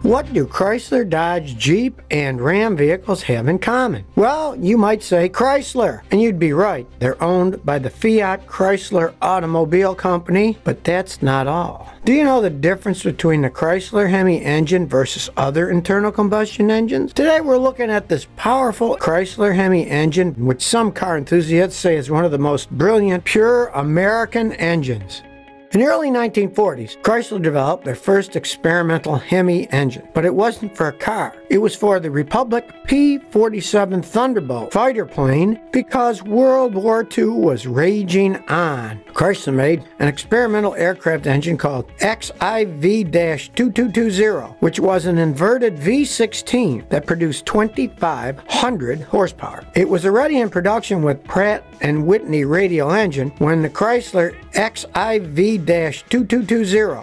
What do Chrysler, Dodge, Jeep, and Ram vehicles have in common? Well, you might say Chrysler, and you'd be right. They're owned by the Fiat Chrysler Automobile Company, but that's not all. Do you know the difference between the Chrysler HEMI engine versus other internal combustion engines? Today we're looking at this powerful Chrysler HEMI engine, which some car enthusiasts say is one of the most brilliant, pure American engines. In the early 1940s, Chrysler developed their first experimental HEMI engine, but it wasn't for a car. It was for the Republic P-47 Thunderbolt fighter plane because World War II was raging on. Chrysler made an experimental aircraft engine called XIV-2220, which was an inverted V16 that produced 2,500 horsepower. It was already in production with Pratt & Whitney radial engine when the Chrysler XIV-2220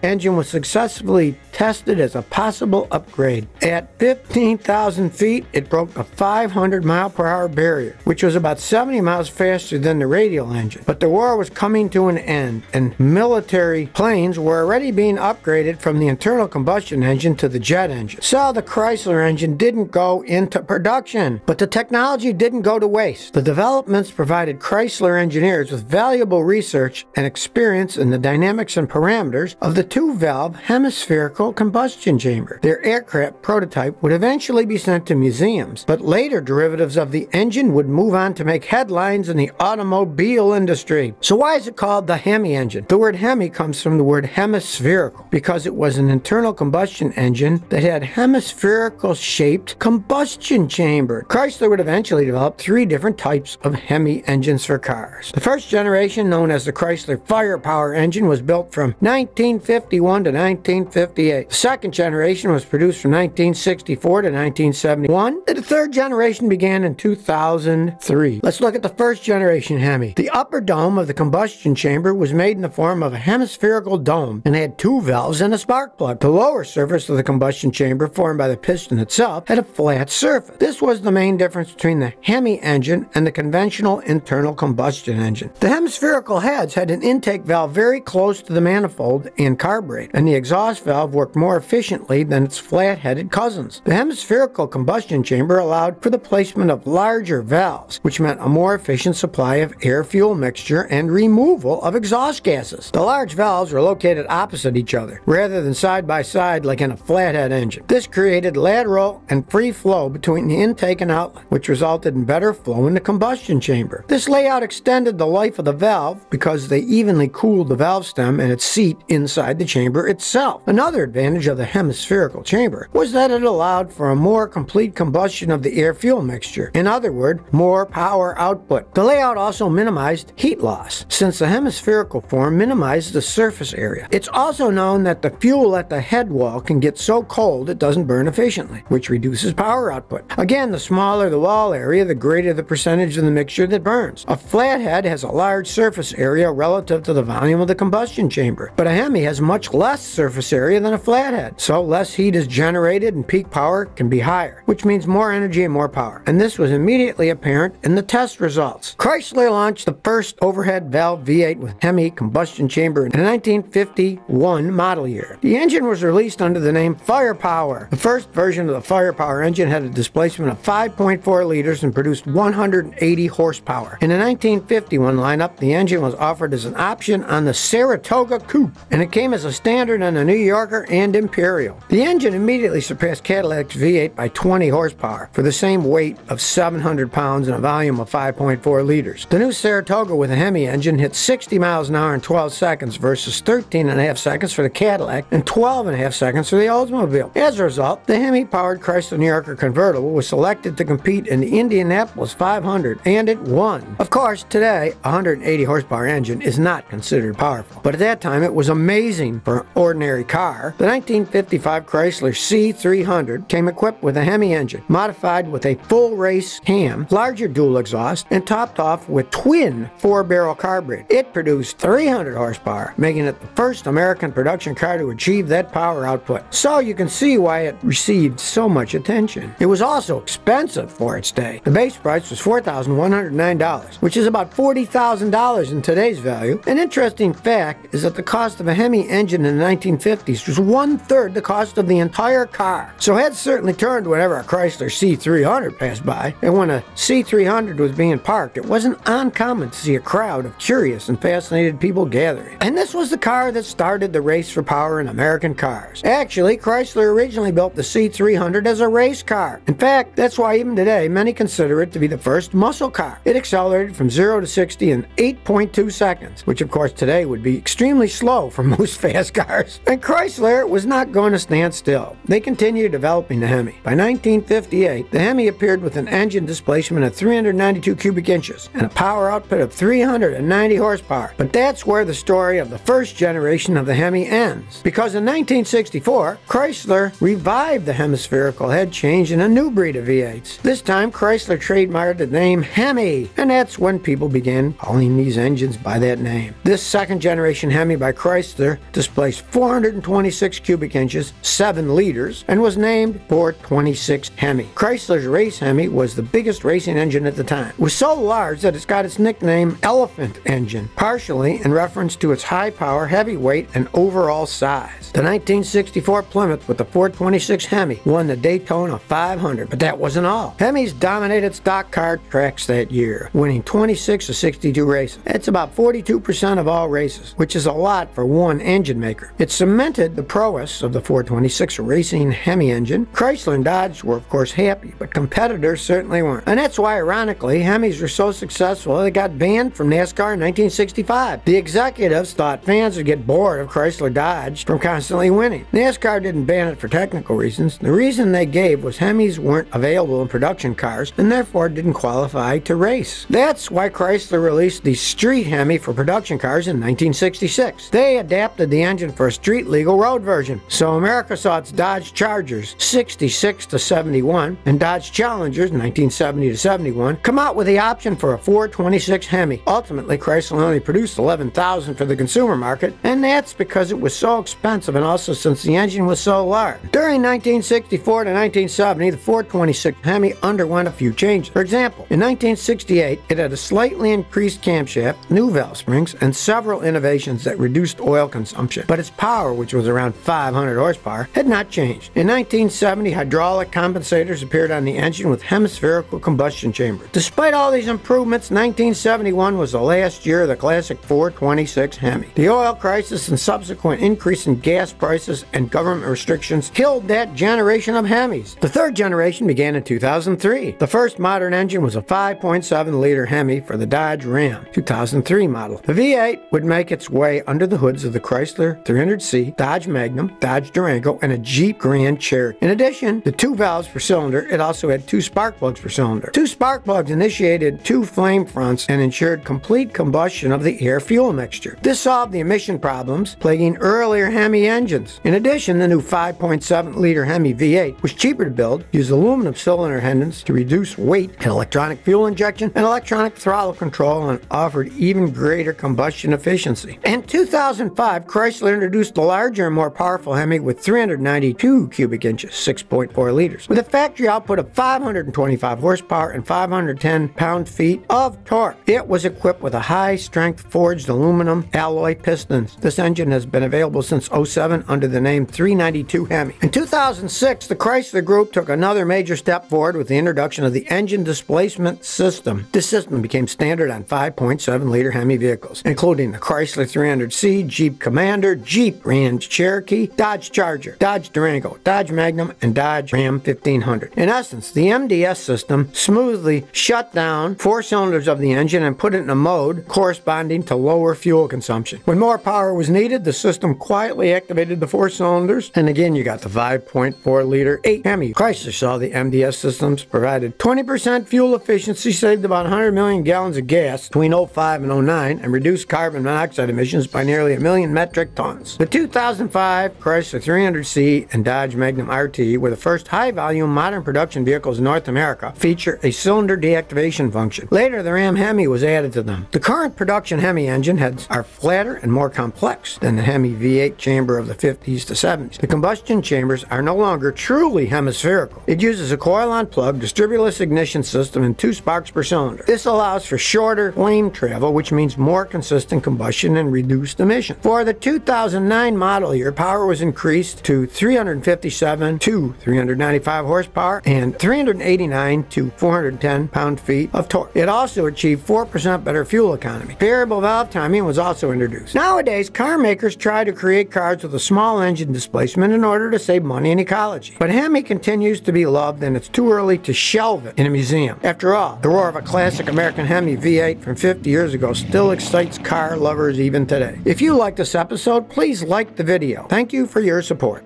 engine was successfully tested as a possible upgrade. At 15,000 feet, it broke the 500-mile-per-hour barrier, which was about 70 miles faster than the radial engine. But the war was coming to an end, and military planes were already being upgraded from the internal combustion engine to the jet engine. So the Chrysler engine didn't go into production, but the technology didn't go to waste. The developments provided Chrysler engineers with valuable research and experience in the dynamics and parameters of the two-valve hemispherical combustion chamber. Their aircraft prototype would eventually be sent to museums, but later derivatives of the engine would move on to make headlines in the automobile industry. So why is it called the HEMI engine? The word HEMI comes from the word hemispherical because it was an internal combustion engine that had hemispherical-shaped combustion chamber. Chrysler would eventually develop three different types of HEMI engines for cars. The first generation, known as the Chrysler Firepower engine, was built from 1951 to 1958. The second generation was produced from 1964 to 1971. The third generation began in 2003. Let's look at the first generation HEMI. The upper dome of the combustion chamber was made in the form of a hemispherical dome and had two valves and a spark plug. The lower surface of the combustion chamber, formed by the piston itself, had a flat surface. This was the main difference between the HEMI engine and the conventional internal combustion engine. The hemispherical heads had an intake valve very close to the manifold and carburetor, and the exhaust valve worked more efficiently than its flat-headed cousins. The hemispherical combustion chamber allowed for the placement of larger valves, which meant a more efficient supply of air-fuel mixture and removal of exhaust gases. The large valves were located opposite each other, rather than side by side like in a flathead engine. This created lateral and free flow between the intake and outlet, which resulted in better flow in the combustion chamber. This layout extended the life of the valve because they evenly cooled the valve stem and its seat inside the chamber itself. Another advantage of the hemispherical chamber was that it allowed for a more complete combustion of the air-fuel mixture. In other words, more power output. The layout also minimized heat loss, since the hemispherical form minimized the surface area. It's also known that the fuel at the head wall can get so cold it doesn't burn efficiently, which reduces power output. Again, the smaller the wall area, the greater the percentage of the mixture that burns. A flathead has a large surface area relative to the volume of the combustion chamber, but a HEMI has much less surface area than a flathead, so less heat is generated and peak power can be higher, which means more energy and more power. And this was immediately apparent in the test results. Chrysler launched the first overhead valve V8 with HEMI combustion chamber in the 1951 model year. The engine was released under the name Firepower. The first version of the Firepower engine had a displacement of 5.4 liters and produced 180 horsepower. In the 1951 lineup, the engine was offered as an option on the Saratoga Coupe, and it came as a standard on the New Yorker and Imperial. The engine immediately surpassed Cadillac's V8 by 20 horsepower for the same weight of 700 pounds and a volume of 5.4 liters. The new Saratoga with a HEMI engine hit 60 miles an hour in 12 seconds versus 13.5 seconds for the Cadillac and 12.5 seconds for the Oldsmobile. As a result, the HEMI-powered Chrysler New Yorker convertible was selected to compete in the Indianapolis 500, and it won. Of course, today, a 180 horsepower engine is not considered powerful, but at that time it was amazing for an ordinary car. The 1955 Chrysler C300 came equipped with a HEMI engine, modified with a full race cam, larger dual exhaust, and topped off with twin 4-barrel carburetor. It produced 300 horsepower, making it the first American production car to achieve that power output. So you can see why it received so much attention. It was also expensive for its day. The base price was $4,109, which is about $40,000 in today's value, you. An interesting fact is that the cost of a Hemi engine in the 1950s was 1/3 the cost of the entire car. So heads certainly turned whenever a Chrysler C300 passed by, and when a C300 was being parked, it wasn't uncommon to see a crowd of curious and fascinated people gathering. And this was the car that started the race for power in American cars. Actually, Chrysler originally built the C300 as a race car. In fact, that's why even today many consider it to be the first muscle car. It accelerated from 0 to 60 in 8.2 seconds, which of course today would be extremely slow for most fast cars. And Chrysler was not going to stand still. They continued developing the Hemi. By 1958, the Hemi appeared with an engine displacement of 392 cubic inches and a power output of 390 horsepower. But that's where the story of the first generation of the Hemi ends. Because in 1964, Chrysler revived the hemispherical head change in a new breed of V8s. This time, Chrysler trademarked the name Hemi, and that's when people began calling these engines by that name. This second generation Hemi by Chrysler displaced 426 cubic inches, 7 liters, and was named 426 Hemi. Chrysler's race Hemi was the biggest racing engine at the time. It was so large that it's got its nickname Elephant Engine, partially in reference to its high power, heavy weight, and overall size. The 1964 Plymouth with the 426 Hemi won the Daytona 500, but that wasn't all. Hemis dominated stock car tracks that year, winning 26 of 62 races. That's about 42% of all races, which is a lot for one engine maker. It cemented the prowess of the 426 racing Hemi engine. Chrysler and Dodge were of course happy, but competitors certainly weren't. And that's why, ironically, Hemis were so successful they got banned from NASCAR in 1965. The executives thought fans would get bored of Chrysler Dodge from constantly winning. NASCAR didn't ban it for technical reasons. The reason they gave was Hemis weren't available in production cars and therefore didn't qualify to race. That's why Chrysler released the Street Hemi for production cars in 1966. They adapted the engine for a street legal road version. So America saw its Dodge Chargers 66 to 71 and Dodge Challengers 1970 to 71 come out with the option for a 426 Hemi. Ultimately, Chrysler only produced 11,000 for the consumer market, and that's because it was so expensive and also since the engine was so large. During 1964 to 1970, the 426 Hemi underwent a few changes. For example, in 1968, it had a slightly increased camshaft, new valve springs, and several innovations that reduced oil consumption. But its power, which was around 500 horsepower, had not changed. In 1970, hydraulic compensators appeared on the engine with hemispherical combustion chamber. Despite all these improvements, 1971 was the last year of the classic 426 Hemi. The oil crisis and subsequent increase in gas prices and government restrictions killed that generation of Hemis. The third generation began in 2003. The first modern engine was a 5.7-liter Hemi for the Dodge Ram 2003 model. The V8 would make its way under the hoods of the Chrysler 300C, Dodge Magnum, Dodge Durango, and a Jeep Grand Cherokee. In addition to 2 valves per cylinder, it also had 2 spark plugs per cylinder. 2 spark plugs initiated 2 flame fronts and ensured complete combustion of the air-fuel mixture. This solved the emission problems plaguing earlier Hemi engines. In addition, the new 5.7-liter Hemi V8 was cheaper to build, used aluminum cylinder headers to reduce weight, had electronic fuel injection and electronic throttle control, and offered even greater combustion efficiency. In 2005, Chrysler introduced the larger and more powerful Hemi with 392 cubic inches, 6.4 liters, with a factory output of 525 horsepower and 510 pound-feet of torque. It was equipped with a high-strength forged aluminum alloy pistons. This engine has been available since 07 under the name 392 Hemi. In 2006, the Chrysler Group took another major step forward with the introduction of the engine displacement system. This system became standard on 5.7-liter Hemi vehicles, including the Chrysler 300C, Jeep Commander, Jeep Grand Cherokee, Dodge Charger, Dodge Durango, Dodge Magnum, and Dodge Ram 1500. In essence, the MDS system smoothly shut down 4 cylinders of the engine and put it in a mode corresponding to lower fuel consumption. When more power was needed, the system quietly activated the 4 cylinders, and again you got the 5.4-liter 8 Hemi. Chrysler saw the MDS systems provided 20% fuel efficiency, saved about 100 million gallons of gas between 05 and 09, and reduced carbon monoxide emissions by nearly 1 million metric tons. The 2005 Chrysler 300C and Dodge Magnum RT were the first high-volume modern production vehicles in North America feature a cylinder deactivation function. Later, the Ram Hemi was added to them. The current production Hemi engine heads are flatter and more complex than the Hemi V8 chamber of the 50s to 70s. The combustion chambers are no longer truly hemispherical. It uses a coil-on plug, distributorless ignition system, and 2 sparks per cylinder. This allows for shorter flame travel, which means more consistent combustion and reduced emissions. For the 2009 model year, power was increased to 357 to 395 horsepower and 389 to 410 pound-feet of torque. It also achieved 4% better fuel economy. Variable valve timing was also introduced. Nowadays, car makers try to create cars with a small engine displacement in order to save money and ecology. But HEMI continues to be loved, and it's too early to shelve it in a museum. After all, the roar of a classic American HEMI V8 from 50 years ago still excites car lovers even today. If you like this episode, please like the video. Thank you for your support.